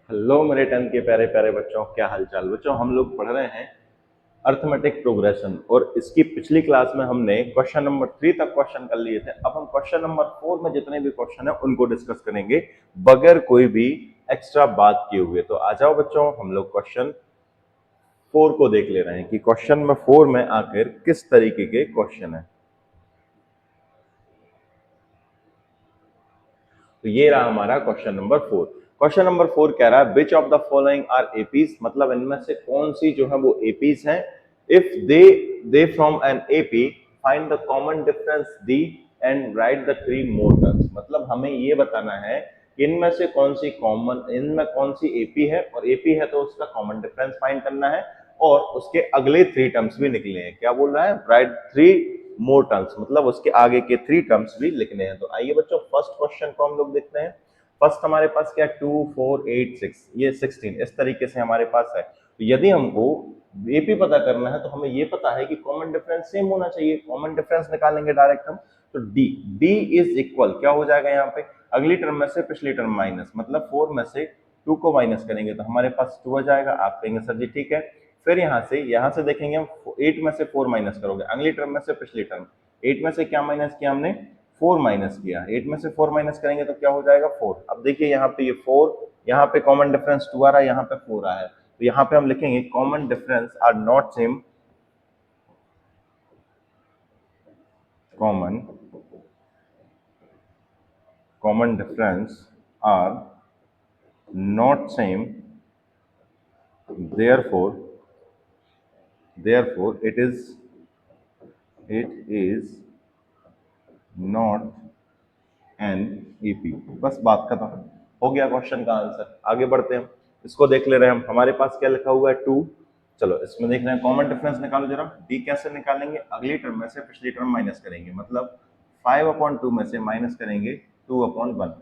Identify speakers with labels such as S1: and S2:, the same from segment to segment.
S1: Hello मेरे 10th के प्यारे प्यारे बच्चों, क्या हालचाल बच्चों। हम लोग पढ़ रहे हैं अर्थमेटिक प्रोग्रेशन और इसकी पिछली क्लास में हमने क्वेश्चन नंबर 3 तक क्वेश्चन कर लिए थे। अब हम क्वेश्चन नंबर 4 में जितने भी क्वेश्चन है उनको डिस्कस करेंगे बगैर कोई भी एक्स्ट्रा बात किए हुए। तो आ जाओ बच्चों, हम लोग क्वेश्चन 4 को देख ले रहे हैं कि क्वेश्चन में 4 में आखिर किस तरीके के क्वेश्चन है। तो ये रहा हमारा क्वेश्चन नंबर 4। क्वेश्चन नंबर 4 कह रहा है which of the following are APs, मतलब इनमें से कौन सी जो है वो एपीज हैं। If they from an AP find the common difference D and right the three more terms. मतलब हमें ये बताना है कि इनमें से कौन सी कॉमन, इनमें कौन सी एपी है और एपी है तो उसका कॉमन डिफरेंस फाइंड करना है और उसके अगले थ्री टर्म्स भी निकले हैं। क्या बोल रहा है? राइट थ्री मोर टर्म्स, मतलब उसके आगे के थ्री टर्म्स भी लिखने हैं। तो आइए बच्चों फर्स्ट क्वेश्चन को हम लोग देखते हैं। फर्स्ट हमारे पास क्या, 2 4 8 6, ये 16 इस तरीके से हमारे पास है। तो यदि हमको एपी पता करना है तो हमें ये पता है कि कॉमन डिफरेंस सेम होना चाहिए। कॉमन डिफरेंस निकालेंगे डायरेक्ट हम, तो डी डी इज इक्वल क्या हो जाएगा यहाँ पे, अगली टर्म में से पिछली टर्म माइनस, मतलब 4 में से 2 को माइनस करेंगे तो हमारे पास 2 आ जाएगा। आप कहेंगे सर जी ठीक है। फिर यहाँ से देखेंगे हम, 8 में से 4 माइनस करोगे, अगली टर्म में से पिछली टर्म, 8 में से क्या माइनस किया हमने, 4 माइनस किया, 8 में से 4 माइनस करेंगे तो क्या हो जाएगा 4। अब देखिए यहाँ पे ये 4, यहाँ पे कॉमन डिफरेंस 2 आ रहा है, यहाँ पे 4 आया है, तो यहाँ पे हम लिखेंगे common difference are not same, common common difference are not same, therefore therefore it is not an AP. बस बात खत्म, हो गया क्वेश्चन का आंसर। आगे बढ़ते हैं, हम इसको देख ले रहे हैं। हम हमारे पास क्या लिखा हुआ है 2। चलो इसमें देख रहे हैं कॉमन डिफरेंस निकालो जरा। डी कैसे निकालेंगे, अगली टर्म में से पिछली टर्म माइनस करेंगे, मतलब 5/2 में से माइनस करेंगे 2/1।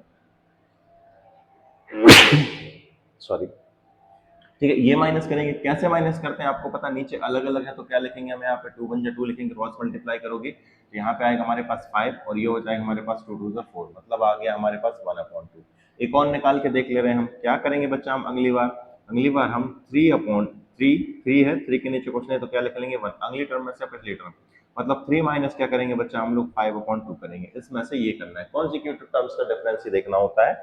S1: सॉरी, ठीक है, ये माइनस करेंगे। कैसे माइनस करते हैं आपको पता, नीचे अलग अलग है तो क्या लिखेंगे हम यहाँ पे, 2 1 2 लिखेंगे, क्रॉस मल्टीप्लाई करोगे तो यहाँ पे आएगा हमारे पास 5 और ये हो जाएगा हमारे पास 2 2 4, मतलब आ गया हमारे पास 1/2। एक और निकाल के देख ले रहे हैं हम, क्या करेंगे बच्चा हम अगली बार हम 3/3 है, 3 के नीचे कुछ नहीं तो क्या लिख लेंगे 1, अगली टर्म में से पिछली टर्म, मतलब 3 माइनस क्या करेंगे बच्चा हम लोग 5/2 करेंगे। इसमें से ये करना है, कॉन्सिक्यूटिव टर्म्स का डिफरेंस ही देखना होता है।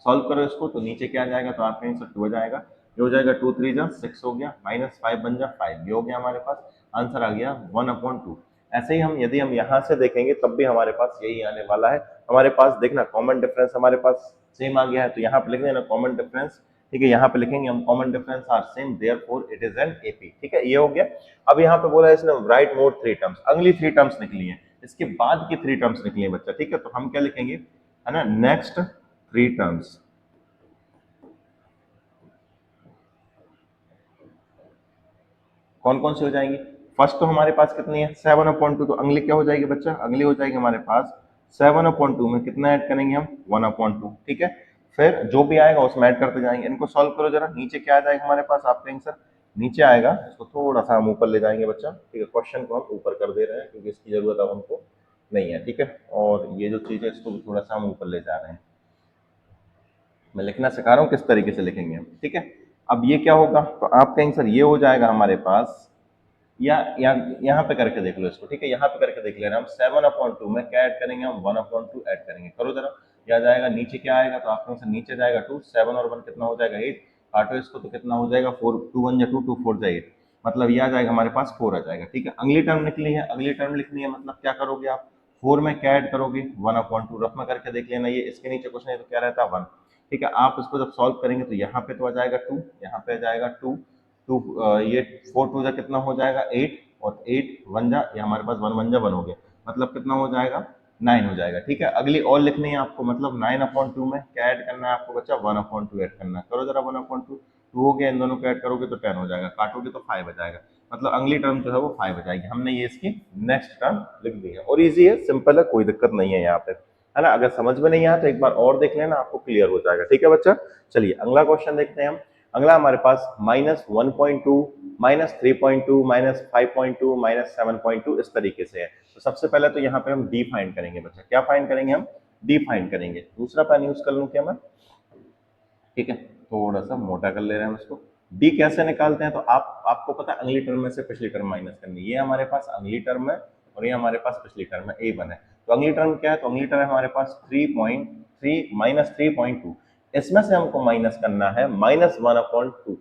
S1: सॉल्व करो इसको तो नीचे क्या आ जाएगा, तो आपका आंसर 2 आ जाएगा। ये हो जाएगा 2 3 जा 6 हो गया, माइनस 5 बन जा 5, ये हो गया हमारे पास, आंसर आ गया 1/2। ऐसे ही हम यदि हम यहाँ से देखेंगे तब भी हमारे पास यही आने वाला है। हमारे पास देखना कॉमन डिफरेंस हमारे पास सेम आ गया है, तो यहाँ पे लिख देना कॉमन डिफरेंस, ठीक है, यहाँ पे लिखेंगे हम common difference are same, therefore it is an AP, ठीक है, ये हो गया। अब यहाँ पे बोला है इसने राइट मोर थ्री टर्म्स, अगली थ्री टर्म्स निकली है, इसके बाद की थ्री टर्म्स निकली है बच्चा, ठीक है, तो हम क्या लिखेंगे, है ना, नेक्स्ट थ्री टर्म्स। कौन कौन सी हो जाएंगी, फर्स्ट तो हमारे पास कितनी है 7/2, तो अगली क्या हो जाएगी बच्चा, अगली हो जाएगी हमारे पास 7/2 में कितना ऐड करेंगे हम 1/2, ठीक है। फिर जो भी आएगा उसमें ऐड करते जाएंगे। इनको सॉल्व करो जरा, नीचे क्या आ जाएगा हमारे पास, आप कहेंगे सर नीचे आएगा, इसको थोड़ा सा हम ऊपर ले जाएंगे बच्चा, ठीक है, क्वेश्चन को हम ऊपर कर दे रहे हैं क्योंकि इसकी जरूरत अब हमको नहीं है, ठीक है, और ये जो चीज है इसको भी थोड़ा सा हम ऊपर ले जा रहे हैं। मैं लिखना सिखा रहा हूँ किस तरीके से लिखेंगे हम, ठीक है। अब ये क्या होगा, तो आप कहेंगे सर ये हो जाएगा हमारे पास, या यहाँ पे करके देख लो इसको, ठीक है, यहाँ पे करके देख ले रहे हैं हम, 7/2 में क्या ऐड करेंगे हम 1/2 ऐड करेंगे, करो जरा, क्या जाएगा नीचे, क्या आएगा, तो आपके से नीचे जाएगा 2, 7 और 1 कितना हो जाएगा 8, काटो इसको तो कितना हो जाएगा 4, 2 1 2 2 4 8, मतलब ये आ जाएगा हमारे पास 4 आ जाएगा, ठीक है। अगली टर्म निकली है, अगली टर्म लिखनी है, मतलब क्या करोगे आप, 4 में क्या ऐड करोगे 1/2, रफ में करके देख लेना, ये इसके नीचे कुछ नहीं तो क्या रहता है 1, ठीक है। आप इसको जब सॉल्व करेंगे तो यहाँ पे तो आ जाएगा 2, यहाँ पे आ जाएगा 2, ये 4 2 जा कितना हो जाएगा 8, और 8 1 जा, ये हमारे पास 1 1 जा 1 हो गया, मतलब कितना हो जाएगा 9 हो जाएगा, ठीक है। अगली और लिखनी है आपको, मतलब 9/2 में क्या ऐड करना है आपको बच्चा 1/2 ऐड करना है, करो जरा 1/2, 2 हो गया, इन दोनों को ऐड करोगे तो 10 हो जाएगा, काटोगे तो 5 आ जाएगा, मतलब अगली टर्म जो है वो 5 आ जाएगी। हमने ये इसकी नेक्स्ट टर्म लिख दी है और इजी है, सिंपल है, कोई दिक्कत नहीं है यहाँ पे, है ना। अगर समझ में नहीं आया तो एक बार और देख लेना, आपको क्लियर हो जाएगा, ठीक है बच्चा। चलिए अगला क्वेश्चन देखते हैं हम। अगला हमारे पास -1.2, -3.2, -5.2, -7.2 इस तरीके से है। तो सबसे पहले तो यहाँ पे हम डी फाइंड करेंगे बच्चा, क्या फाइंड करेंगे हम, डी फाइंड करेंगे। दूसरा पेन यूज कर लूं क्या मैं, ठीक है, थोड़ा सा मोटा कर ले रहे हैं हम इसको। डी कैसे निकालते हैं, तो आपको पता है अगली टर्म में से पिछली टर्म माइनस करनी है। ये हमारे पास अगली टर्म है और ये हमारे पास पिछली टर्म है, ए वन है। तो अगली टर्म क्या है, तो अगली टर्म है हमारे पास 3.3 माइनस 3.2। इसमें से हमको माइनस करना है -1/2,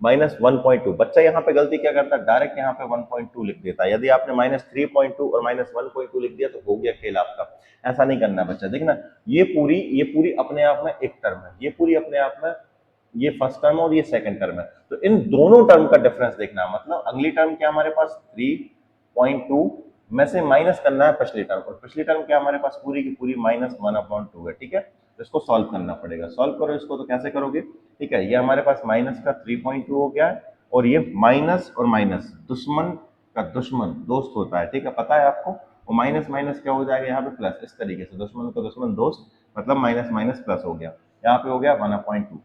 S1: -1.2। बच्चा यहाँ पे गलती क्या करता है, डायरेक्ट यहाँ पे 1.2 लिख देता है। यदि आपने -3.2 और -1.2 लिख दिया तो हो गया खेल आपका। ऐसा नहीं करना बच्चा, देखना ये पूरी अपने आप में एक टर्म है, ये पूरी अपने आप में ये फर्स्ट टर्म और ये सेकंड टर्म है। तो इन दोनों टर्म का डिफरेंस देखना, मतलब अगली टर्म क्या हमारे पास 3.2 में से माइनस करना है पिछली टर्म, और पिछली टर्म क्या हमारे पास पूरी की पूरी -1/2 है। ठीक है, तो इसको सॉल्व करना पड़ेगा। सॉल्व करो इसको, तो कैसे करोगे, ठीक है, ये हमारे पास माइनस का 3.2 हो गया है, और ये माइनस और माइनस दुश्मन का दुश्मन दोस्त होता है, ठीक है, पता है आपको। और माइनस माइनस क्या हो जाएगा यहाँ पे प्लस, इस तरीके से दुश्मन का दुश्मन दोस्त, मतलब माइनस माइनस प्लस हो गया। यहाँ पे हो गया 1/2,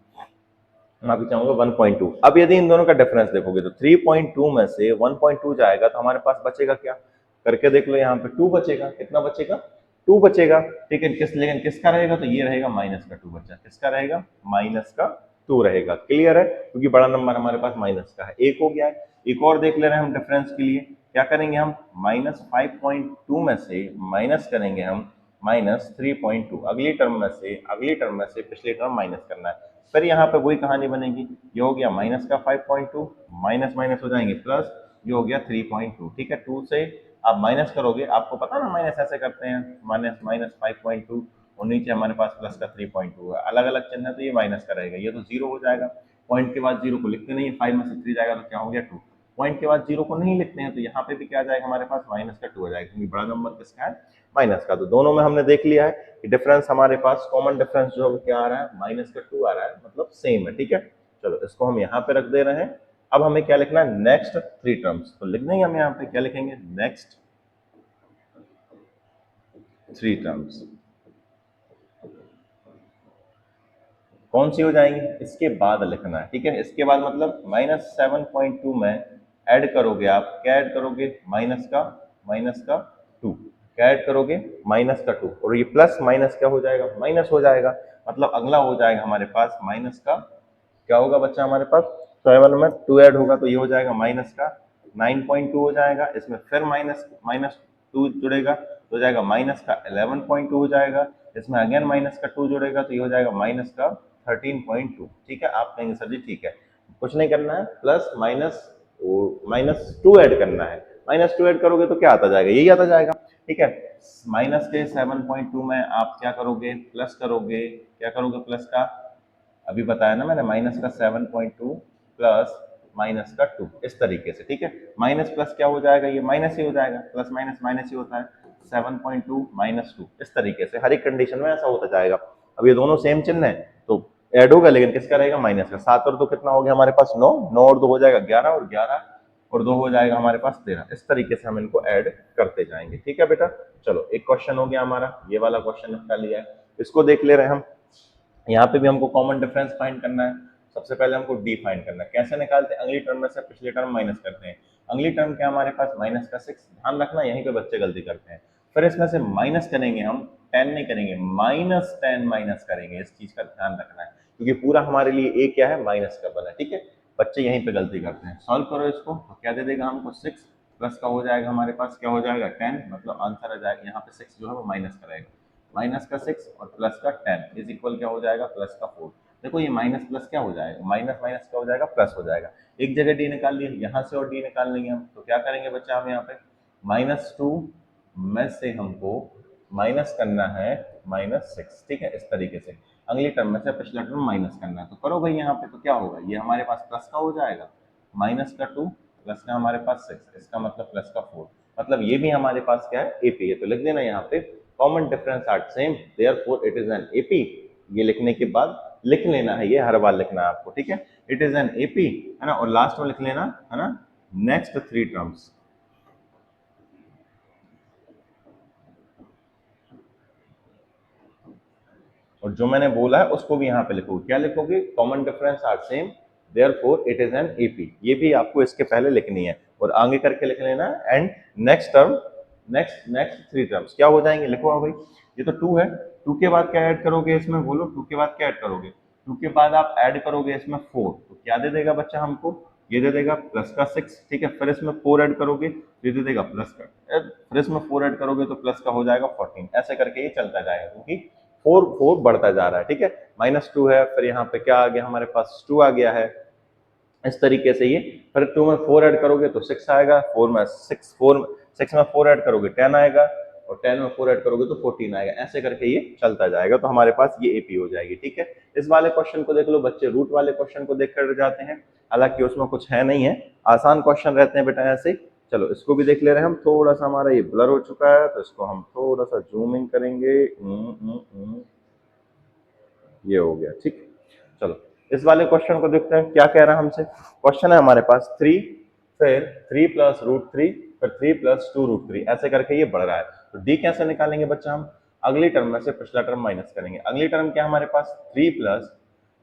S1: मैं भी चाहूंगा 1.2। अब यदि इन दोनों का डिफरेंस देखोगे तो 3.2 में से 1.2 जाएगा तो हमारे पास बचेगा क्या, करके देख लो, यहाँ पे 2 बचेगा। कितना बचेगा, 2 बचेगा। ठीक है, लेकिन किसका रहेगा, तो ये रहेगा माइनस का 2 बचा। किसका रहेगा, माइनस का 2 रहेगा। क्लियर है, क्योंकि बड़ा नंबर हमारे पास माइनस का है। एक हो गया है, एक और देख ले रहे हैं हम डिफरेंस के लिए। क्या करेंगे हम, -5.2 में से माइनस करेंगे हम -3.2। अगली टर्म में से पिछली टर्म माइनस करना है। फिर यहाँ पे वही कहानी बनेगी, ये हो गया माइनस का 5.2, माइनस माइनस हो जाएंगे प्लस, ये हो गया 3.2। ठीक है, 2 से आप माइनस करोगे, आपको पता ना माइनस ऐसे करते हैं, माइनस माइनस 5.2 और नीचे हमारे पास प्लस का 3.2 है, अलग अलग चिन्ह है, तो ये माइनस का रहेगा, ये तो जीरो हो जाएगा। पॉइंट के बाद जीरो को लिखते नहीं है, 5 में से 3 जाएगा तो क्या हो गया 2। पॉइंट के बाद जीरो को नहीं लिखते हैं, तो यहाँ पे भी क्या आ जाएगा हमारे पास, माइनस का 2 हो जाएगा, क्योंकि बड़ा नंबर किसका है, माइनस का। तो दोनों में हमने देख लिया है कि डिफरेंस हमारे पास, कॉमन डिफरेंस जो क्या आ रहा है, माइनस का 2 आ रहा है, मतलब सेम है। ठीक है, चलो इसको हम यहाँ पे रख दे रहे हैं। अब हमें क्या लिखना है, नेक्स्ट 3 टर्म्स। तो लिख देंगे हम यहाँ पे, क्या लिखेंगे, नेक्स्ट 3 टर्म्स। कौन सी हो जाएंगी, इसके बाद लिखना है। ठीक है, इसके बाद मतलब -7.2 में ऐड करोगे आप, क्या ऐड करोगे, माइनस का 2, क्या ऐड करोगे, -2, और ये प्लस माइनस क्या हो जाएगा, माइनस हो जाएगा। मतलब अगला हो जाएगा हमारे पास माइनस का, क्या होगा बच्चा हमारे पास, 7 में 2 ऐड होगा तो ये हो जाएगा माइनस का 9.2 हो जाएगा। इसमें फिर माइनस माइनस 2 जुड़ेगा तो हो जाएगा माइनस का 11.2 हो जाएगा। इसमें अगेन माइनस का 2 जुड़ेगा तो ये हो जाएगा माइनस का 13.2। ठीक है, आप कहेंगे सर जी ठीक है, कुछ नहीं करना है, प्लस माइनस -2 ऐड करना है। -2 ऐड करोगे तो क्या आता जाएगा, यही आता जाएगा। ठीक है, माइनस के 7.2 में आप क्या करोगे, प्लस करोगे, क्या करोगे, प्लस का, अभी बताया ना मैंने, माइनस का 7.2 प्लस माइनस का 2, इस तरीके से। ठीक है, माइनस प्लस क्या हो जाएगा, ये माइनस ही हो जाएगा, प्लस माइनस माइनस ही होता है, 7.2 -2, इस तरीके से हर एक कंडीशन में ऐसा होता जाएगा। अब ये दोनों सेम चिन्ह है तो ऐड होगा, लेकिन किसका रहेगा, माइनस का। 7 और 2 कितना हो गया हमारे पास, 9, 9 और 2 हो जाएगा 11, और 11 और 2 हो जाएगा हमारे पास 13। इस तरीके से हम इनको ऐड करते जाएंगे। ठीक है बेटा, चलो एक क्वेश्चन हो गया हमारा, ये वाला क्वेश्चन निपटा लिया है। इसको देख ले रहे हैं हम, यहाँ पे भी हमको कॉमन डिफरेंस फाइंड करना है। सबसे पहले हमको डी फाइंड करना है। कैसे निकालते हैं, अगली टर्म में से पिछली टर्म माइनस करते हैं। अगली टर्म क्या हमारे पास, माइनस का 6, ध्यान रखना यहीं पे बच्चे गलती करते हैं। फिर इसमें से माइनस करेंगे हम, 10 नहीं करेंगे, -10 माइनस करेंगे। इस चीज का ध्यान रखना है, क्योंकि पूरा हमारे लिए ए क्या है, माइनस का बना है। ठीक है, बच्चे यहीं पे गलती करते हैं। सॉल्व करो इसको, तो क्या दे देगा हमको, 6 प्लस का हो जाएगा हमारे पास, क्या हो जाएगा 10, मतलब आंसर आ जाएगा यहाँ पे 6 जो है वो माइनस करेगा। माइनस का 6 और प्लस का 10 इज इक्वल क्या हो जाएगा, प्लस का 4। देखो ये माइनस प्लस क्या हो जाएगा, माइनस माइनस क्या हो जाएगा, प्लस हो जाएगा। एक जगह डी निकाल लिए, यहाँ से और डी निकाल लेंगे हम, तो क्या करेंगे बच्चा, हम यहाँ पे -2 में से हमको माइनस करना है -6। ठीक है, इस तरीके से अगली टर्म में से पिछला टर्म माइनस करना है। तो करो भाई यहाँ पे, तो क्या होगा, ये हमारे पास प्लस का हो जाएगा, माइनस का 2 प्लस का हमारे पास 6, इसका मतलब प्लस का 4, मतलब ये भी हमारे पास क्या है, एपी है। तो लिख देना यहाँ पे, common difference are same therefore it is an AP. ये लिखने के बाद लिख लेना है, ये हर बार लिखना है आपको। ठीक है, इट इज एन एपी, है ना, और लास्ट में लिख लेना है ना, नेक्स्ट 3 टर्म्स। और जो मैंने बोला है उसको भी यहाँ पे लिखोगे, क्या लिखोगे, common difference are same therefore it is an AP. ये भी आपको इसके पहले लिखनी है और आगे करके लिख लेना, and next term, next next 3 terms क्या हो जाएंगे, लिखो भाई। ये तो 2 है, 2 के बाद क्या ऐड करोगे इसमें, बोलो 2 के बाद क्या ऐड करोगे, 2 के बाद आप ऐड करोगे इसमें 4, तो क्या दे देगा बच्चा हमको, ये दे देगा प्लस का 6, ठीक है। फिर इसमें 4 ऐड करोगे तो ये दे देगा प्लस का, फिर इसमें 4 ऐड करोगे तो प्लस का हो जाएगा 14, ऐसे करके ये चलता जाएगा, क्योंकि 4 4 बढ़ता जा रहा है, ठीक है। -2 है, फिर यहाँ पे क्या आ गया हमारे पास, 2 आ गया है, इस तरीके से ये। फिर 2 में 4 ऐड करोगे तो 6 आएगा, 4 में 6 में 4 ऐड करोगे 10 आएगा, और 10 में 4 ऐड करोगे तो 14 आएगा, ऐसे करके ये चलता जाएगा। तो हमारे पास ये एपी हो जाएगी, ठीक है। इस वाले क्वेश्चन को देख लो बच्चे, रूट वाले क्वेश्चन को देख कर जाते हैं, हालांकि उसमें कुछ है नहीं है, आसान क्वेश्चन रहते हैं बेटा ऐसे। चलो इसको भी देख ले रहे हैं हम, थोड़ा सा हमारा ये ब्लर हो चुका है, तो इसको हम थोड़ा सा जूम इन करेंगे। ये हो गया, ठीक। चलो इस वाले क्वेश्चन को देखते हैं क्या कह रहा है हमसे। क्वेश्चन है हमारे पास 3, फिर 3 प्लस √3, फिर 3 प्लस 2√3, ऐसे करके ये बढ़ रहा है। तो डी कैसे निकालेंगे बच्चा हम, अगली टर्म में से पिछला टर्म माइनस करेंगे। अगली टर्म क्या हमारे पास 3 प्लस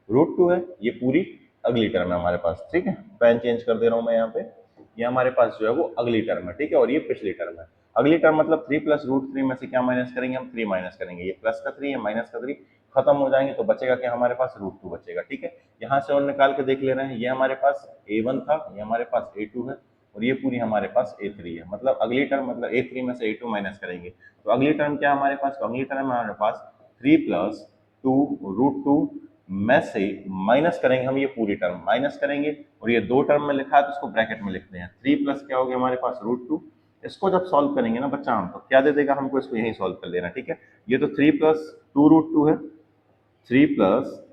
S1: √2 है, ये पूरी अगली टर्म है हमारे पास, ठीक है। पेन चेंज कर दे रहा हूं मैं यहाँ पे, ये हमारे पास जो है वो अगली टर्म है, ठीक है, और ये पिछली टर्म है। अगली टर्म मतलब 3 प्लस √3 में से क्या माइनस करेंगे हम, 3 माइनस करेंगे, ये प्लस का 3 ये माइनस का 3 खत्म हो जाएंगे, तो बचेगा क्या हमारे पास, √2 बचेगा, ठीक है। यहाँ से और निकाल के देख ले रहे हैं, ये हमारे पास a1 था, ये हमारे पास a2 है, और ये पूरी हमारे पास a3 है। मतलब अगली टर्म मतलब a3 में से a2 माइनस करेंगे, तो अगली टर्म क्या हमारे पास, तो अगली टर्म हमारे पास 3 प्लस 2√2 में से माइनस करेंगे हम, ये पूरी टर्म माइनस करेंगे, और ये दो टर्म में लिखा है तो इसको ब्रैकेट में लिखते हैं। 3 प्लस क्या हो गया हमारे पास √2, इसको जब सॉल्व करेंगे ना बच्चा हम, तो क्या दे देगा हमको, इसको यही सॉल्व कर लेना, ठीक है। ये तो 3 प्लस 2√2 है, 3 प्लस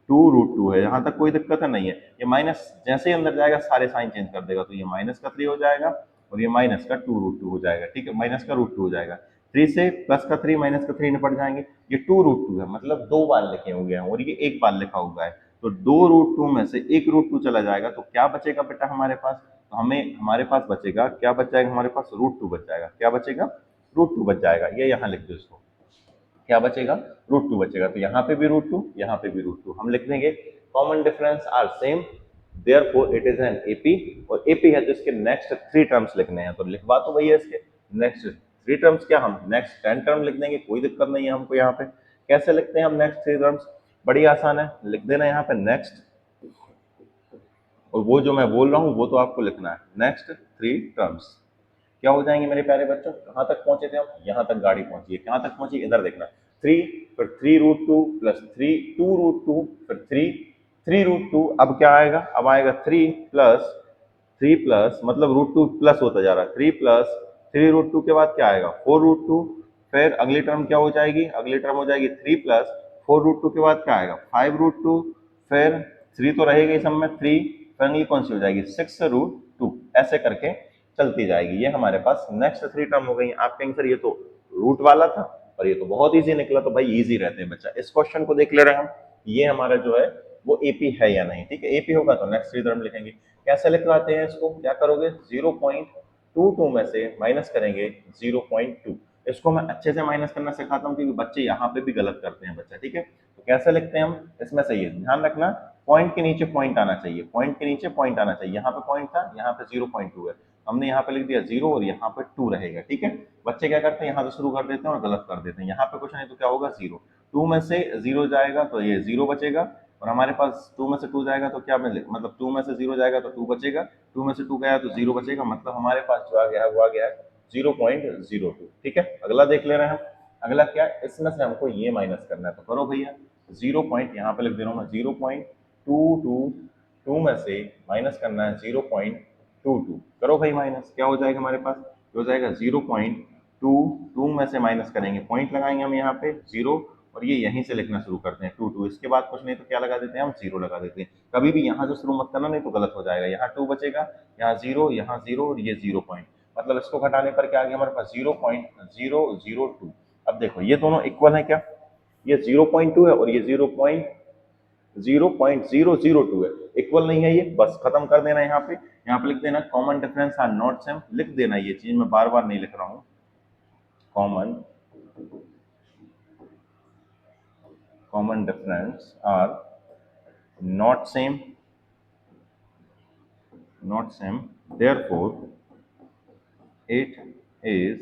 S1: 2√2 है, यहाँ तक कोई दिक्कत है नहीं है। ये माइनस जैसे ही अंदर जाएगा सारे साइन चेंज कर देगा, तो ये माइनस का 3 हो जाएगा, और ये माइनस का 2√2 हो जाएगा, ठीक है, माइनस का √2 हो जाएगा। 3 से प्लस का 3 माइनस का 3 निपट जाएंगे। ये 2√2 है, मतलब दो बार लिखे हुए हैं, और ये एक बार लिखा हुआ है, तो 2√2 में से एक √2 चला जाएगा, तो क्या बचेगा बेटा हमारे पास, तो हमें हमारे पास बचेगा, क्या बच जाएगा हमारे पास, √2 बच जाएगा। क्या बचेगा, √2 बच जाएगा, ये यहाँ लिख दो इसको, क्या बचेगा, √2 बचेगा। तो यहाँ पे भी √2, यहाँ पे भी √2, हम लिख देंगे common difference are same, therefore it is an AP, और एपी है तो इसके नेक्स्ट 3 टर्म्स लिखने हैं, तो लिखवा तो भैया इसके नेक्स्ट 3 टर्म्स, क्या हम नेक्स्ट 10 टर्म लिख देंगे, कोई दिक्कत नहीं है हमको। यहाँ पे कैसे लिखते हैं हम नेक्स्ट 3 टर्म्स, बड़ी आसान है, लिख देना यहाँ पे नेक्स्ट, और वो जो मैं बोल रहा हूँ वो तो आपको लिखना है, नेक्स्ट 3 टर्म्स क्या हो जाएंगे मेरे प्यारे बच्चों। कहाँ तक पहुंचे थे हम, यहाँ तक गाड़ी पहुंची है, कहाँ तक पहुंची, इधर देखना, 3, फिर 3√2 प्लस 2√2, फिर 3√2, अब क्या आएगा, अब आएगा 3 प्लस मतलब √2 प्लस होता जा रहा है, 3 प्लस 3√2 के बाद क्या आएगा, 4√2, फिर अगली टर्म क्या हो जाएगी, अगली टर्म हो जाएगी 3 प्लस 4√2 के बाद क्या आएगा, 5√2, फिर 3 तो रहेगा ही सब में, 3, फिर अगली कौन सी हो जाएगी, 6√2, ऐसे करके चलती जाएगी। ये हमारे पास नेक्स्ट 3 टर्म हो गई। आप कहेंगे सर ये तो रूट वाला था, और ये तो बहुत इजी निकला, तो भाई इजी रहते हैं बच्चा। इस क्वेश्चन को देख ले रहे हैं हम, ये हमारा जो है वो एपी है या नहीं, ठीक है। एपी होगा तो नेक्स्ट 3 टर्म लिखेंगे। कैसे लिखवाते हैं इसको, क्या करोगे, 0.22 में से माइनस करेंगे 0.2, इसको मैं अच्छे से माइनस करना सिखाता हूँ, क्योंकि बच्चे यहाँ पे भी गलत करते हैं बच्चा, ठीक है। तो कैसे लिखते हैं हम, इसमें से ये ध्यान रखना, पॉइंट के नीचे पॉइंट आना चाहिए, पॉइंट के नीचे पॉइंट आना चाहिए। यहाँ पे पॉइंट था, यहाँ पे 0.2 है, हमने यहाँ पे लिख दिया 0 और यहाँ पे 2 रहेगा, ठीक है। बच्चे क्या करते हैं, यहाँ से शुरू कर देते हैं और गलत कर देते हैं। यहाँ पे कुछ नहीं तो क्या होगा, 0, 2 में से 0 जाएगा तो ये 0 बचेगा, और हमारे पास 2 में से 2 जाएगा तो क्या मिले, मतलब 2 में से 0 जाएगा तो 2 बचेगा, 2 में से 2 गया तो 0 बचेगा, मतलब हमारे पास जो आ गया है वो आ गया है 0.02, ठीक है। अगला देख ले रहे हैं हम, अगला क्या है, इसमें से हमको ये माइनस करना है, तो करो भैया, 0 पॉइंट यहाँ पे लिख दे रहा हूँ मैं, 0.222 में से माइनस करना है 0.22, करो भाई माइनस, क्या हो जाएगा हमारे पास, हो जाएगा 0.22 में से माइनस करेंगे, पॉइंट लगाएंगे हम यहाँ पे 0, और ये यहीं से लिखना शुरू करते हैं 22, इसके बाद कुछ नहीं तो क्या लगा देते हैं हम, 0 लगा देते हैं। कभी भी यहाँ से शुरू मत करना, नहीं तो गलत हो जाएगा। यहाँ 2 बचेगा, यहाँ 0, यहाँ 0, और ये 0 पॉइंट, मतलब इसको घटाने पर क्या आ गया हमारे पास, 0.002। अब देखो ये दोनों इक्वल है क्या, ये 0.2 है और ये 0.002 है, इक्वल नहीं है ये, बस खत्म कर देना। यहाँ पे लिख देना common difference are not same, लिख देना, ये चीज मैं बार बार नहीं लिख रहा हूँ, common difference are not same, therefore it is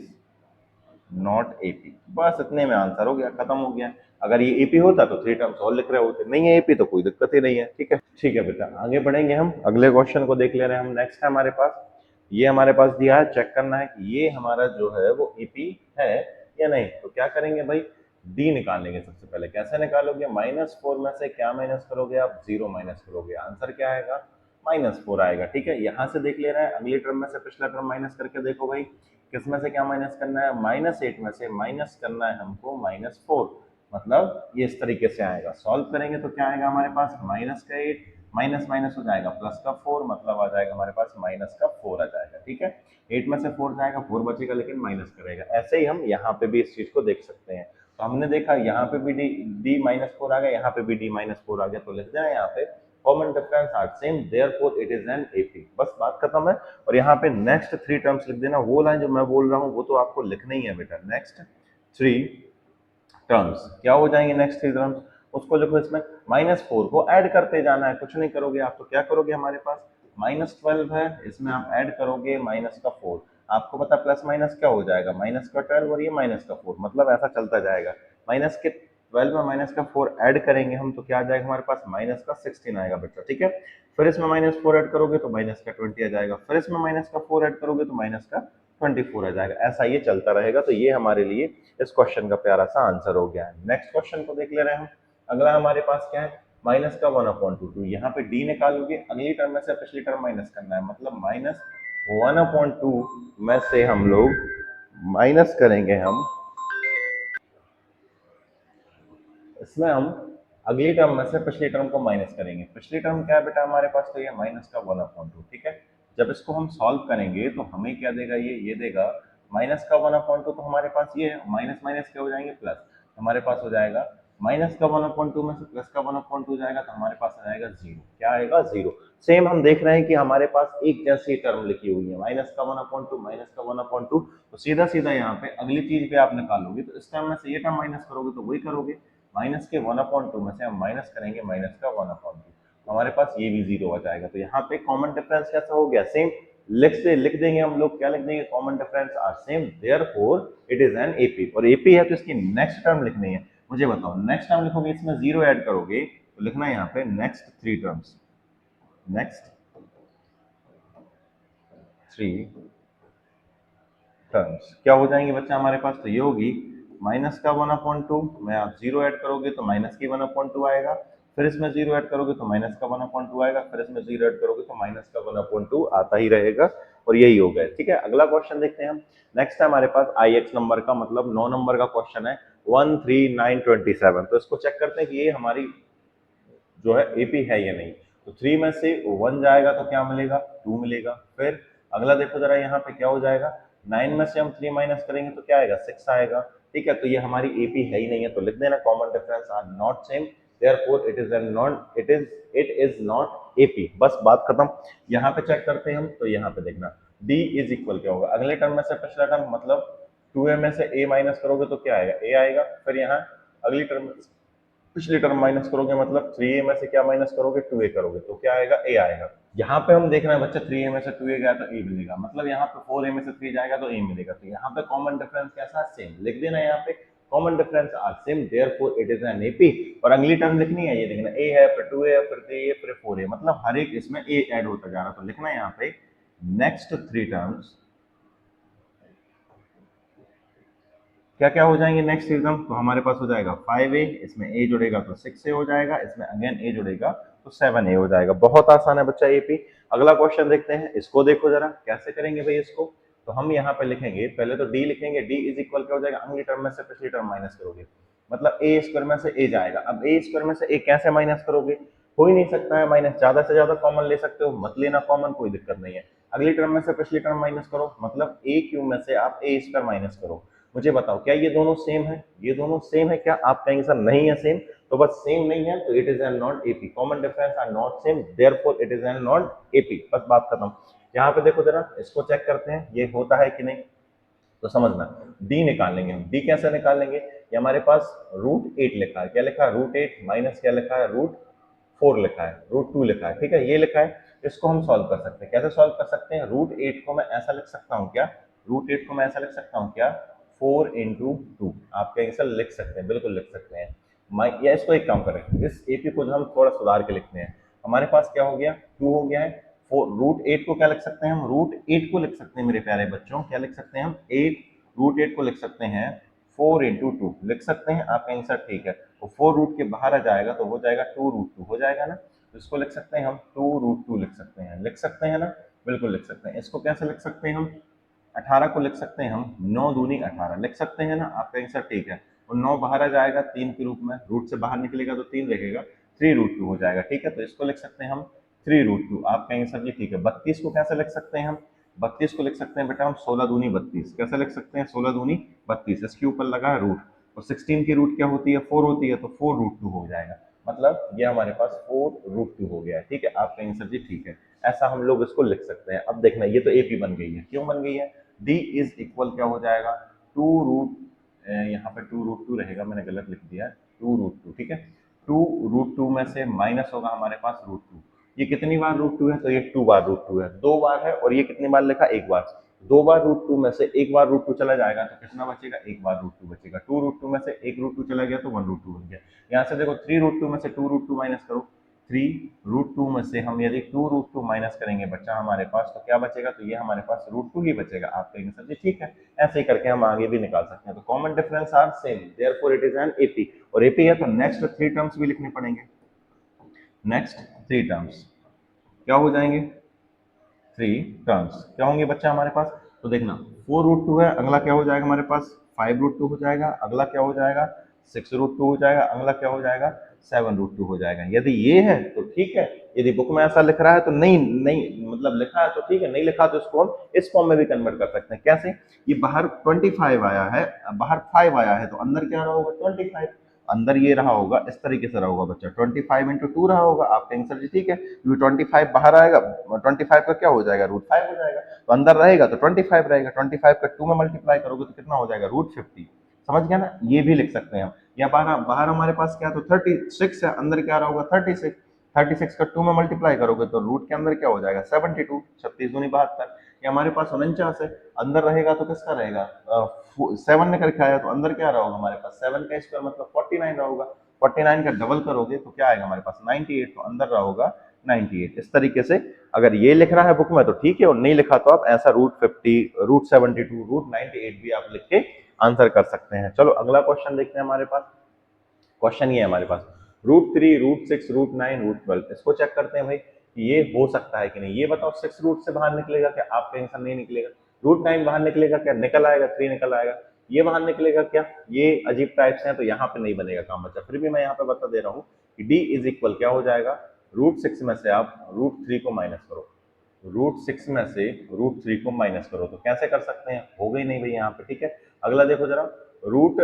S1: not AP, बस इतने में आंसर हो गया, खत्म हो गया। अगर ये एपी होता तो 3 टर्म्स और लिख रहे होते, नहीं है एपी तो कोई दिक्कत ही नहीं है। ठीक है बेटा, आगे बढ़ेंगे हम, अगले क्वेश्चन को देख ले रहे हैं हम। नेक्स्ट है हमारे पास, ये हमारे पास दिया है, चेक करना है कि ये हमारा जो है वो एपी है या नहीं। तो क्या करेंगे भाई, डी निकालेंगे सबसे पहले। कैसे निकालोगे, -4 में से क्या माइनस करोगे आप, 0 माइनस करोगे, आंसर क्या आएगा, -4 आएगा। ठीक है, यहाँ से देख ले रहे हैं, अगली टर्म में से पिछला टर्म माइनस करके देखो भाई, किसमें से क्या माइनस करना है, -8 में से माइनस करना है हमको -4, मतलब ये इस तरीके से आएगा। सॉल्व करेंगे तो क्या आएगा हमारे पास, -8 माइनस माइनस हो जाएगा +4, मतलब आ जाएगा हमारे पास -4 आ जाएगा। ठीक है, 8 में से 4 जाएगा, 4 बचेगा लेकिन माइनस करेगा। ऐसे ही हम यहाँ पे भी इस चीज को देख सकते हैं। तो हमने देखा यहाँ पे भी डी -4 आ गया, यहाँ पे भी डी -4 आ गया, तो लिख देना यहाँ पे common difference are same, therefore it is an AP. बस बात खत्म है। और यहाँ पे नेक्स्ट 3 टर्म्स लिख देना। वो लाइन जो मैं बोल रहा हूँ वो तो आपको लिखना ही है बेटा। नेक्स्ट 3 टर्म्स क्या हो जाएंगे, नेक्स्ट 3 टर्म्स उसको लिखो। इसमें -4 को ऐड करते जाना है, कुछ नहीं करोगे आप। तो क्या करोगे, हमारे पास -12 है, इसमें आप ऐड करोगे -4। आपको पता प्लस माइनस क्या हो जाएगा, -12 और ये -4, मतलब ऐसा चलता जाएगा। -12 में -4 ऐड करेंगे हम तो क्या आ जाएगा हमारे पास, -16 आएगा बेटा। ठीक है, फिर इसमें -4 ऐड करोगे तो -20 आ जाएगा, फिर इसमें -4 ऐड करोगे तो -24 आ जाएगा। ऐसा ये चलता रहेगा। तो ये हमारे लिए इस क्वेश्चन का प्यारा सा आंसर हो गया है। नेक्स्ट क्वेश्चन को देख ले रहे हैं हम। अगला हमारे पास क्या है, माइनस का 1/2। तो यहाँ पे डी निकालोगे, अगली टर्म में से पिछली टर्म माइनस करना है, मतलब -1/2 में से हम लोग माइनस करेंगे हम, इसमें हम अगली टर्म में से पिछली टर्म को माइनस करेंगे। पिछली टर्म क्या है बेटा हमारे पास, तो ये माइनस का 1/2। ठीक है, जब इसको हम सॉल्व करेंगे तो हमें क्या देगा, ये देगा माइनस का 1/2। तो हमारे पास ये है, माइनस माइनस क्या हो जाएंगे, प्लस। हमारे पास हो जाएगा माइनस का 1/2 में से प्लस का 1/2 जाएगा, तो हमारे पास आ जाएगा 0। क्या आएगा, 0। सेम हम देख रहे हैं कि हमारे पास एक जैसी टर्म लिखी हुई है, माइनस का 1/2, माइनस का 1/2। तो सीधा सीधा यहाँ पे अगली चीज पे आप निकालोगे, तो इस टर्म में से ये टर्म माइनस करोगे तो वही करोगे। माइनस के 1/2 में से हम माइनस करेंगे माइनस का 1/2, हमारे पास ये भी 0 आ जाएगा। तो यहाँ पे कॉमन डिफरेंस कैसा हो गया, सेम। लिख देंगे हम लोग, क्या लिख देंगे, common difference are same, therefore it is an AP. और एपी है तो इसकी नेक्स्ट टर्म लिखनी है। मुझे बताओ, नेक्स्ट टर्म लिखोगे, इसमें 0 ऐड करोगे तो लिखना है यहाँ पे नेक्स्ट 3 टर्म्स। नेक्स्ट 3 टर्म्स क्या हो जाएंगे बच्चा हमारे पास, तो ये होगी माइनस का 1/2 में आप 0 ऐड करोगे तो माइनस की 1/2 आएगा, फिर इसमें 0 ऐड करोगे तो माइनस का 1/2 आएगा, फिर इसमें 0 ऐड करोगे तो माइनस का 1/2 आता ही रहेगा। और यही हो गया। ठीक है, अगला क्वेश्चन देखते हैं हम। नेक्स्ट है हमारे पास IX नंबर का, मतलब 9 नंबर का क्वेश्चन है, 13927। तो इसको चेक करते हैं कि ये हमारी जो है एपी है या नहीं। तो 3 में से 1 जाएगा तो क्या मिलेगा, 2 मिलेगा। फिर अगला देखो जरा, यहाँ पे क्या हो जाएगा, 9 में से हम 3 माइनस करेंगे तो क्या आएगा, 6 आएगा। ठीक है, तो ये हमारी एपी है ही नहीं है, तो लिख देना common difference are not same, therefore it is not it is not AP. बस बात खत्म। यहाँ पे चेक करते हैं हम, तो यहाँ पे देखना डी इज इक्वल क्या होगा, अगले टर्म में से पिछला टर्म, मतलब 2a में से a माइनस करोगे तो क्या आएगा, a आएगा। फिर यहाँ अगली टर्म पिछली टर्म माइनस करोगे, मतलब 3a में से क्या माइनस करोगे, 2a करोगे तो क्या आएगा, a आएगा। यहाँ पे हम देख रहे हैं बच्चा 3a में से 2a गया तो a मिलेगा, मतलब यहाँ पे 4a में से 3 जाएगा तो a मिलेगा। तो यहाँ पे कॉमन डिफरेंस कैसा, सेम। लिख देना यहाँ पे common difference are same, therefore it is an AP. और अगली टर्म लिखनी है, ये देखना a है, फिर 2a है, फिर 3a, फिर 4a, मतलब हर एक इसमें a ऐड होता जा रहा। तो लिखना है यहाँ पे नेक्स्ट 3 टर्म्स क्या क्या हो जाएंगे नेक्स्ट एकदम। तो हमारे पास हो जाएगा 5a, इसमें a जुड़ेगा तो 6a हो जाएगा, इसमें अगेन a जुड़ेगा तो 7a हो जाएगा। बहुत आसान है बच्चा एपी। अगला क्वेश्चन देखते हैं, इसको देखो जरा कैसे करेंगे भाई इसको। तो हम यहाँ पे लिखेंगे, पहले तो d लिखेंगे, d इज इक्वल क्या हो जाएगा, अगली टर्म में से पिछली टर्म माइनस करोगे, मतलब a स्क्वायर में से a जाएगा। अब a स्क्वायर में से a कैसे माइनस करोगे, हो ही नहीं सकता है माइनस, ज्यादा से ज्यादा कॉमन ले सकते हो, मत लेना कॉमन, कोई दिक्कत नहीं है। अगली टर्म में से पिछली टर्म माइनस करो, मतलब a क्यूब में से आप a स्क्वायर माइनस करो। मुझे बताओ क्या ये दोनों सेम है, ये दोनों सेम है क्या, आप कहेंगे सर नहीं है सेम। तो बस सेम नहीं है तो it is an not AP, common difference are not same, therefore it is an not AP. बस बात खत्म। यहाँ पे देखो जरा, इसको चेक करते हैं ये होता है कि नहीं। तो समझना, डी निकाल लेंगे हम। डी कैसे निकालेंगे, ये हमारे पास √8 लिखा है, क्या लिखा है, √8 माइनस क्या लिखा है, √4 लिखा है, √2 लिखा है। ठीक है, ये लिखा है। इसको हम सॉल्व कर सकते हैं, कैसे सॉल्व कर सकते हैं, √8 को मैं ऐसा लिख सकता हूँ क्या, √8 को मैं ऐसा लिख सकता हूँ क्या, 4 × 2। आप कहेंगे सर लिख सकते हैं, बिल्कुल लिख सकते हैं। या इसको एक काम करें, इस एपी को जो हम थोड़ा सुधार के लिखते हैं, हमारे पास क्या हो गया, 2 हो गया है। फोर रूट 8 को क्या लिख सकते हैं हम, रूट 8 को लिख सकते हैं मेरे प्यारे बच्चों, क्या लिख सकते हैं हम, 8 रूट 8 को लिख सकते हैं 4 इंटू 2 लिख सकते हैं। आपका आंसर ठीक है। तो 4 रूट के बाहर आ जाएगा तो हो जाएगा 2 रूट 2 हो जाएगा ना। तो इसको लिख सकते हैं हम 2 रूट 2 लिख सकते हैं, लिख सकते हैं ना, बिल्कुल लिख सकते हैं। इसको कैसे लिख सकते हैं हम, 18 को लिख सकते हैं हम 9 दूनी 18 लिख सकते हैं ना। आपका आंसर ठीक है। और 9 बाहर आ जाएगा 3 के रूप में, रूट से बाहर निकलेगा तो 3 रहेगा, 3 रूट 2 हो जाएगा। ठीक है, तो इसको लिख सकते हैं हम 3 रूट 2। आपका आंसर भी ठीक है। 32 को कैसे लिख सकते हैं हम, 32 को लिख सकते हैं बेटा हम 16 दूनी 32। कैसे लिख सकते हैं, 16 दूनी 32, इसके ऊपर लगा है रूट, और 16 की रूट क्या होती है, 4 होती है, तो 4 रूट 2 हो जाएगा। मतलब ये हमारे पास 4 रूट 2 हो गया है। ठीक है, आपका आंसर जी ठीक है। ऐसा हम लोग इसको लिख सकते हैं। अब देखना, ये तो एपी बन गई है, क्यों बन गई है, डी इज इक्वल क्या हो जाएगा, 2 रूट, यहाँ पे 2 रूट 2 रहेगा, मैंने गलत लिख दिया है, 2 रूट 2। ठीक है, 2 रूट 2 में से माइनस होगा हमारे पास रूट 2। ये कितनी बार रूट 2 है, तो ये 2 बार रूट 2 है, 2 बार है। और ये कितनी बार लिखा, एक बार। 2 बार रूट 2 में से एक बार रूट 2 चला जाएगा तो कितना बचेगा, एक बार रूट 2 बचेगा। 2 रूट 2 में से एक रूट 2 चला गया तो 1 रूट 2 बन गया। यहाँ से देखो 3 रूट 2 में से 2 रूट 2 माइनस करो, 3 रूट 2 में से हम यदि 2 रूट 2 माइनस करेंगे बच्चा हमारे पास, तो क्या बचेगा, तो ये हमारे पास रूट 2 ही बचेगा। आपका आंसर जी ठीक है। ऐसे ही करके हम आगे भी निकाल सकते हैं। तो common difference are same, therefore it is an AP. और एपी है तो नेक्स्ट 3 टर्म्स भी लिखने पड़ेंगे। नेक्स्ट 3 टर्म्स क्या हो जाएंगे, 3 टर्म्स क्या होंगे बच्चा हमारे पास, तो देखना 4 रूट 2 है, अगला क्या हो जाएगा हमारे पास, 5 रूट 2 हो जाएगा, अगला क्या हो जाएगा, 6 रूट 2 हो जाएगा, अगला क्या हो जाएगा, 7 रूट 2 हो जाएगा। यदि ये है तो ठीक है, यदि बुक में ऐसा लिख रहा है तो नहीं नहीं, मतलब लिखा है तो ठीक है, नहीं लिखा तो इसको हम इस फॉर्म में भी कन्वर्ट कर सकते हैं। कैसे, ये बाहर 25 आया है, बाहर 5 आया है, तो अंदर क्या रहा होगा, 25। अंदर ये रहा होगा, इस तरीके से रहा होगा बच्चा, 25 इंटू 2 रहा होगा। आपका आंसर जी ठीक है, क्योंकि 25 बाहर आएगा, 25 का क्या हो जाएगा, रूट 5 हो जाएगा। तो अंदर रहेगा तो 25 रहेगा, 25 का 2 में मल्टीप्लाई करोगे तो कितना हो जाएगा, रूट 50। समझ गया ना, ये भी लिख सकते हैं हम। या बाहर बाहर हमारे पास क्या, तो 36 है, अंदर क्या रहा होगा, 36। 36 का 2 में मल्टीप्लाई करोगे तो रूट के अंदर क्या हो जाएगा, 72, 36 दूनी 72। या हमारे पास 49 है, अंदर रहेगा तो किसका रहेगा, 7 ने करके आया, तो अंदर क्या रहा होगा हमारे पास, 7 का स्क्वायर मतलब 49 रहा होगा। 49 का डबल करोगे तो क्या आएगा हमारे पास, 98, तो अंदर रहा होगा 98। इस तरीके से अगर ये लिख रहा है बुक में तो ठीक है, और नहीं लिखा तो आप ऐसा रूट 50, रूट 72, रूट 98 भी आप लिख के आंसर कर सकते हैं। चलो अगला क्वेश्चन देखते हैं हमारे पास। क्वेश्चन ये है हमारे पास, रूट 3, रूट 6, रूट 9, रूट 12, इसको चेक करते हैं भाई कि ये हो सकता है कि नहीं। ये बताओ 6 रूट से बाहर निकलेगा क्या, आपका आंसर नहीं निकलेगा। रूट 9 बाहर निकलेगा क्या, निकल आएगा, 3 निकल आएगा। ये बाहर निकलेगा क्या, ये अजीब टाइप से है तो यहाँ पे नहीं बनेगा काम बच्चा, फिर भी मैं यहाँ पे बता दे रहा हूँ कि डी इज इक्वल क्या हो जाएगा, रूट 6 में से आप रूट 3 को माइनस करो, रूट 6 में से रूट 3 को माइनस करो, तो कैसे कर सकते हैं, हो गई नहीं भाई यहाँ पे। ठीक है, अगला देखो जरा, रूट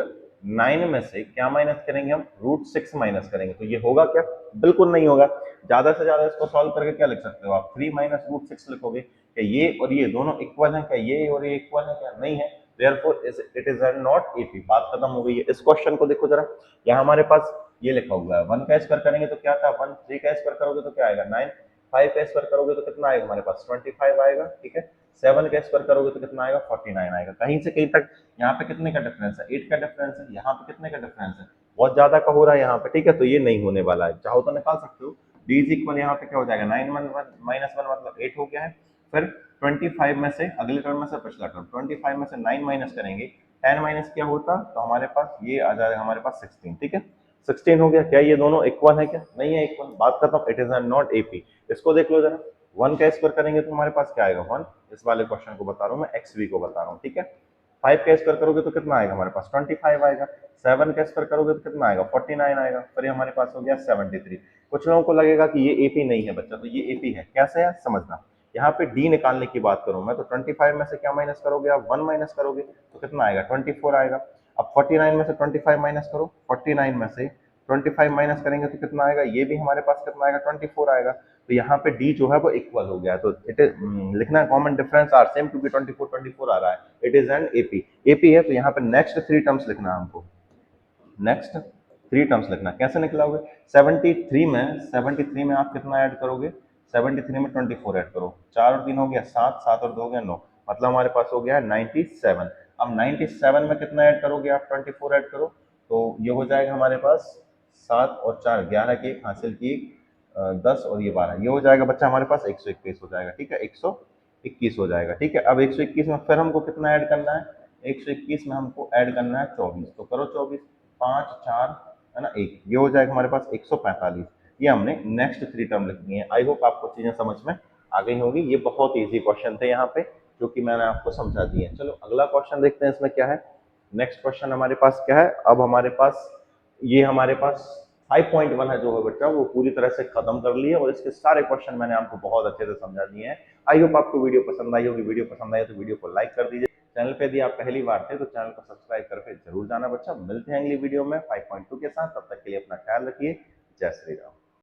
S1: 9 में से क्या माइनस करेंगे हम, रूट 6 माइनस करेंगे, तो ये होगा क्या, बिल्कुल नहीं होगा। ज्यादा से ज्यादा इसको सॉल्व करके क्या लिख सकते हो आप, 3 माइनस रूट 6 लिखोगे। क्या ये और ये दोनों इक्वल हैं, क्या ये और ये इक्वल है, क्या नहीं है, therefore it is not AP. बात खत्म हो गई है। इस क्वेश्चन को देखो जरा, यहाँ हमारे पास ये लिखा हुआ है, 1 का स्क्वायर करेंगे तो क्या था 1, 3 का स्क्वायर करोगे तो क्या आएगा 9, 5 का स्क्वायर करोगे तो कितना आएगा हमारे पास 25 आएगा। ठीक है, 7 का स्क्वायर करोगे तो कितना आएगा 49 आएगा। कहीं से कहीं तक यहाँ पे कितने का डिफरेंस है, 8 का डिफरेंस है, यहाँ पे कितने का डिफरेंस है, बहुत ज्यादा का हो रहा है यहाँ पे। ठीक है, तो ये नहीं होने वाला है, चाहो तो निकाल सकते हो। डी इज इक्वल यहाँ पे क्या हो जाएगा 9 माइनस 1 मतलब 8 हो गया है। फिर 25 में से अगले टर्म में से पिछला टर्म, 25 में से 9 माइनस करेंगे, 10 माइनस क्या होता, तो हमारे पास ये आ जाएगा हमारे पास 16। ठीक है, 16 हो गया। क्या ये दोनों इक्वल है, क्या नहीं है इक्वल, बात खत्म, इट इज नॉट एपी। इसको देख लो जरा, 1 का स्क्वायर करेंगे तो हमारे पास क्या आएगा 1, इस वाले क्वेश्चन को बता रहा हूँ मैं, एक्स वी को बता रहा हूँ। ठीक है, 5 का स्क्वायर करोगे तो कितना आएगा हमारे पास 25 आएगा, 7 का स्क्वायर करोगे तो कितना आएगा 49 आएगा, फिर ये हमारे पास हो गया 73। कुछ लोगों को लगेगा कि ये एपी नहीं है बच्चा, तो ये एपी है, कैसे है समझना। यहाँ पे डी निकालने की बात करूं मैं, तो 25 में से क्या माइनस करोगे आप, 1 माइनस करोगे तो कितना आएगा 24 आएगा। अब 49 में से 25 माइनस करो, 49 में से 25 माइनस करेंगे तो कितना आएगा, ये भी हमारे पास कितना आएगा 24 आएगा। तो यहाँ पे डी जो है वो इक्वल हो गया, तो इट इज लिखना कॉमन डिफरेंस आर सेम क्योंकि 24 आ रहा है, it is an AP. AP है तो यहाँ पे नेक्स्ट 3 टर्म्स लिखना है हमको, नेक्स्ट 3 टर्म्स लिखना। कैसे निकलाओगे, 73 में आप कितना ऐड करोगे, 73 में 24 ऐड करो, 4 और 3 हो गया 7, 7 और 2 हो गया 9, मतलब हमारे पास हो गया 97। अब 97 में कितना ऐड करोगे आप, 24 ऐड करो, तो ये हो जाएगा हमारे पास 7 और 4 11 की एक हासिल की 10 और ये 12, ये हो जाएगा बच्चा हमारे पास 121 हो जाएगा। ठीक है, 121 हो जाएगा। ठीक है, अब 121 में फिर हमको कितना ऐड करना है, 121 में हमको ऐड करना है 24, तो करो 24, 5 4 है ना 1, ये हो जाएगा हमारे पास 145। ये हमने नेक्स्ट 3 टर्म लिखनी है। आई होप आपको चीजें समझ में आ गई होगी। ये बहुत ईजी क्वेश्चन थे यहाँ पे जो कि मैंने आपको समझा दिए। चलो अगला क्वेश्चन देखते हैं इसमें क्या है। नेक्स्ट क्वेश्चन हमारे पास क्या है, अब हमारे पास ये हमारे पास 5.1 है जो है बच्चा वो पूरी तरह से खत्म कर लिए और इसके सारे क्वेश्चन मैंने आपको बहुत अच्छे से समझा दिए हैं। आई होप आपको वीडियो पसंद आई होगी। वीडियो पसंद आई तो वीडियो को लाइक कर दीजिए। चैनल पे यदि आप पहली बार थे तो चैनल को सब्सक्राइब करके जरूर जाना बच्चा। मिलते हैं अगली वीडियो में 5.2 के साथ, तब तक के लिए अपना ख्याल रखिए। जय श्री राम।